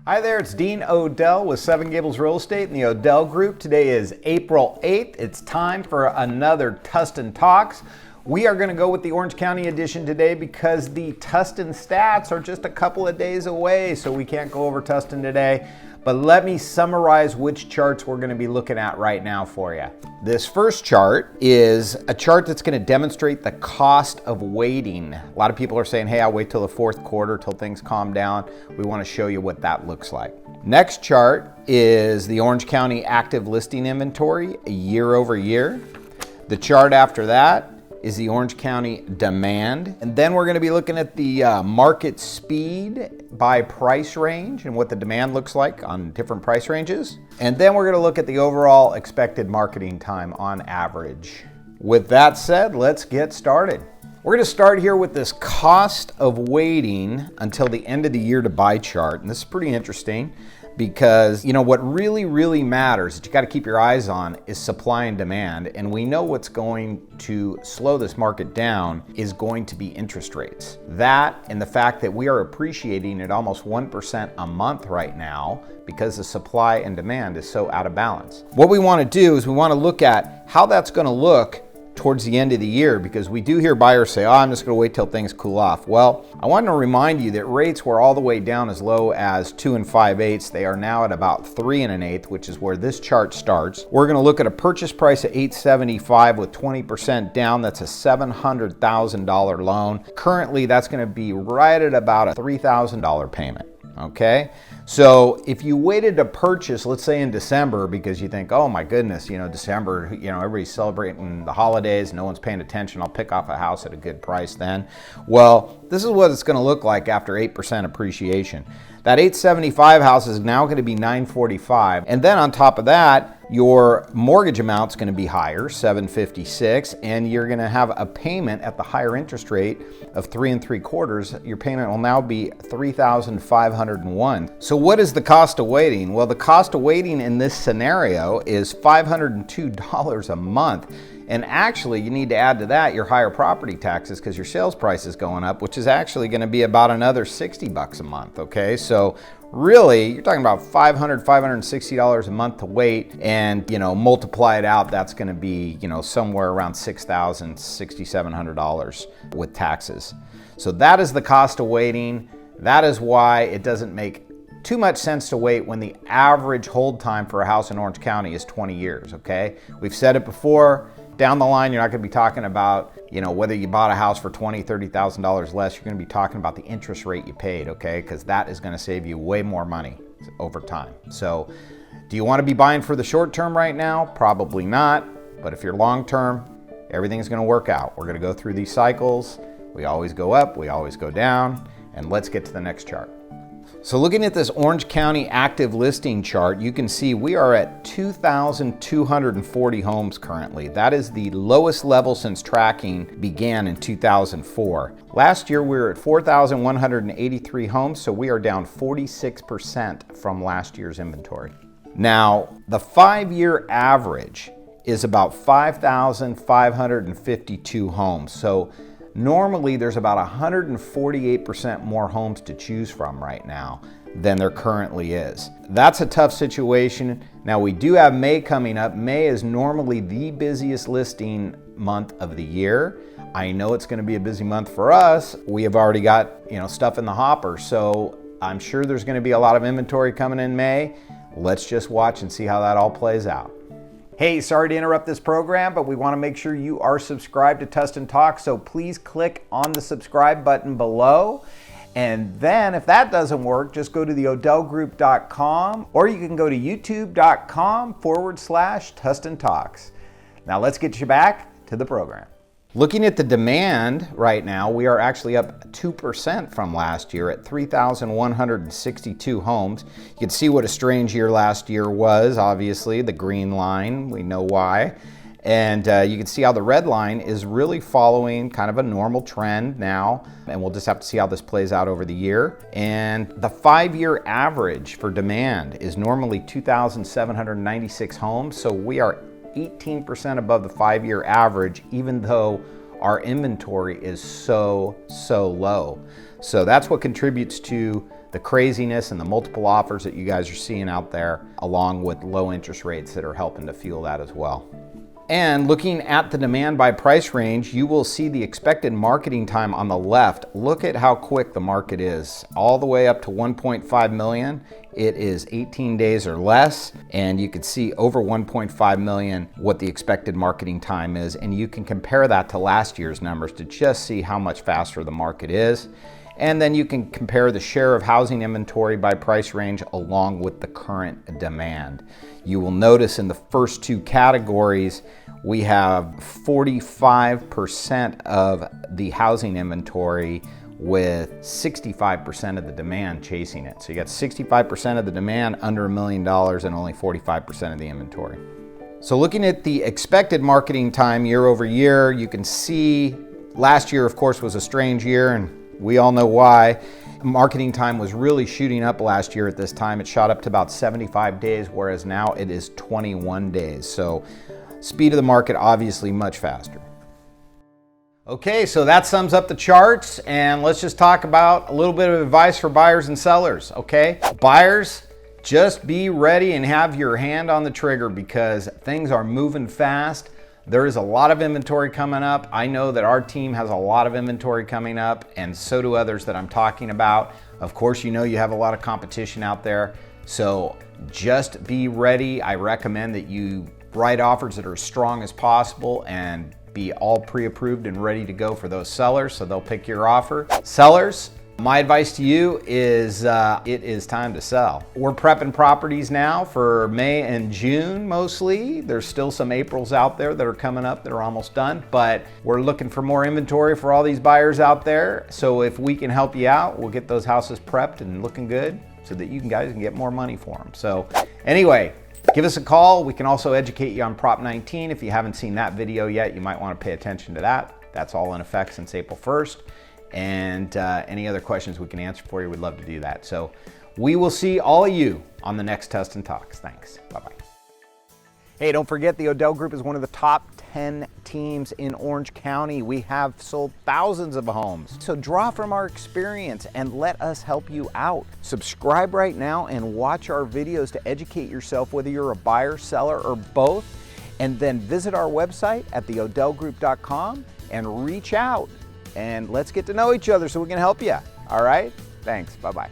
Hi there, it's Dean Odell with 7 Gables Real Estate and the Odell Group. Today is April 8th. It's time for another Tustin Talks. We are going to go with the Orange County edition today because the Tustin stats are just a couple of days away, so we can't go over Tustin today. But let me summarize which charts we're going to be looking at right now for you. This first chart is a chart that's going to demonstrate the cost of waiting. A lot of people are saying, hey, I'll wait till the fourth quarter till things calm down. We want to show you what that looks like. Next chart is the Orange County active listing inventory year over year. The chart after that is the Orange County demand. And then we're going to be looking at the market speed by price range and what the demand looks like on different price ranges. And then we're going to look at the overall expected marketing time on average. With that said, let's get started. We're going to start here with this cost of waiting until the end of the year to buy chart. And this is pretty interesting because, you know, what really matters that you got to keep your eyes on is supply and demand. And we know what's going to slow this market down is going to be interest rates. That and the fact that we are appreciating at almost 1% a month right now because the supply and demand is so out of balance. What we want to do is we want to look at how that's going to look towards the end of the year, because we do hear buyers say, oh, I'm just going to wait till things cool off. Well, I want to remind you that rates were all the way down as low as 2 5/8. They are now at about 3 1/8, which is where this chart starts. We're going to look at a purchase price of $875 with 20% down. That's a $700,000 loan. Currently, that's going to be right at about a $3,000 payment. Okay, so if you waited to purchase, let's say in December, because you think, oh my goodness, you know, December, you know, everybody's celebrating the holidays, no one's paying attention, I'll pick off a house at a good price then. Well, this is what it's going to look like after 8% appreciation. That 875 house is now going to be 945, and then on top of that, your mortgage amount's going to be higher, 756, and you're going to have a payment at the higher interest rate of 3 3/4. Your payment will now be $3,501. So what is the cost of waiting? Well, the cost of waiting in this scenario is $502 a month. And actually, you need to add to that your higher property taxes because your sales price is going up, which is actually going to be about another $60 a month, okay? So really, you're talking about $500, $560 a month to wait, and, you know, multiply it out, that's going to be, you know, somewhere around $6,000, $6,700 with taxes. So that is the cost of waiting. That is why it doesn't make too much sense to wait when the average hold time for a house in Orange County is 20 years, okay? We've said it before. Down the line, you're not going to be talking about, you know, whether you bought a house for $20,000, $30,000 less. You're going to be talking about the interest rate you paid, okay? Because that is going to save you way more money over time. So do you want to be buying for the short term right now? Probably not. But if you're long term, everything's going to work out. We're going to go through these cycles. We always go up, we always go down. And let's get to the next chart. So looking at this Orange County active listing chart, you can see we are at 2,240 homes currently. That is the lowest level since tracking began in 2004. Last year, we were at 4,183 homes, so we are down 46% from last year's inventory. Now, the 5-year average is about 5,552 homes. So normally, there's about 148% more homes to choose from right now than there currently is. That's a tough situation. Now, we do have May coming up. May is normally the busiest listing month of the year. I know it's going to be a busy month for us. We have already got, you know, stuff in the hopper, so I'm sure there's going to be a lot of inventory coming in May. Let's just watch and see how that all plays out. Hey, sorry to interrupt this program, but we want to make sure you are subscribed to Tustin Talk, so please click on the subscribe button below. And then if that doesn't work, just go to theodellgroup.com, or you can go to youtube.com/Tustin Talks. Now let's get you back to the program. Looking at the demand right now, we are actually up 2% from last year at 3,162 homes. You can see what a strange year last year was, obviously, the green line, we know why. And you can see how the red line is really following kind of a normal trend now, and we'll just have to see how this plays out over the year. And the 5-year average for demand is normally 2,796 homes, so we are 18% above the 5-year average, even though our inventory is so low. So that's what contributes to the craziness and the multiple offers that you guys are seeing out there, along with low interest rates that are helping to fuel that as well. And looking at the demand by price range, you will see the expected marketing time on the left. Look at how quick the market is. All the way up to 1.5 million, it is 18 days or less. And you can see over 1.5 million what the expected marketing time is. And you can compare that to last year's numbers to just see how much faster the market is. And then you can compare the share of housing inventory by price range along with the current demand. You will notice in the first two categories, we have 45% of the housing inventory with 65% of the demand chasing it. So you got 65% of the demand under $1 million and only 45% of the inventory. So looking at the expected marketing time year over year, you can see last year, of course, was a strange year, and we all know why. Marketing time was really shooting up last year at this time. It shot up to about 75 days, whereas now it is 21 days. So speed of the market, obviously much faster. Okay, so that sums up the charts, and let's just talk about a little bit of advice for buyers and sellers, okay? Buyers, just be ready and have your hand on the trigger because things are moving fast. There is a lot of inventory coming up. I know that our team has a lot of inventory coming up, and so do others that I'm talking about. Of course, you know you have a lot of competition out there, so just be ready. I recommend that you write offers that are as strong as possible and be all pre-approved and ready to go for those sellers, so they'll pick your offer. Sellers, my advice to you is it is time to sell. We're prepping properties now for May and June mostly. There's still some Aprils out there that are coming up that are almost done, but we're looking for more inventory for all these buyers out there. So if we can help you out, we'll get those houses prepped and looking good so that you guys can get more money for them. So anyway, give us a call. We can also educate you on Prop 19. If you haven't seen that video yet, you might want to pay attention to that. That's all in effect since April 1st. And any other questions we can answer for you, we'd love to do that. So we will see all of you on the next Tustin Talks. Thanks. Bye-bye. Hey, don't forget the Odell Group is one of the top 10 teams in Orange County. We have sold thousands of homes. So draw from our experience and let us help you out. Subscribe right now and watch our videos to educate yourself whether you're a buyer, seller, or both. And then visit our website at theodellgroup.com and reach out. And let's get to know each other so we can help you. All right? Thanks. Bye-bye.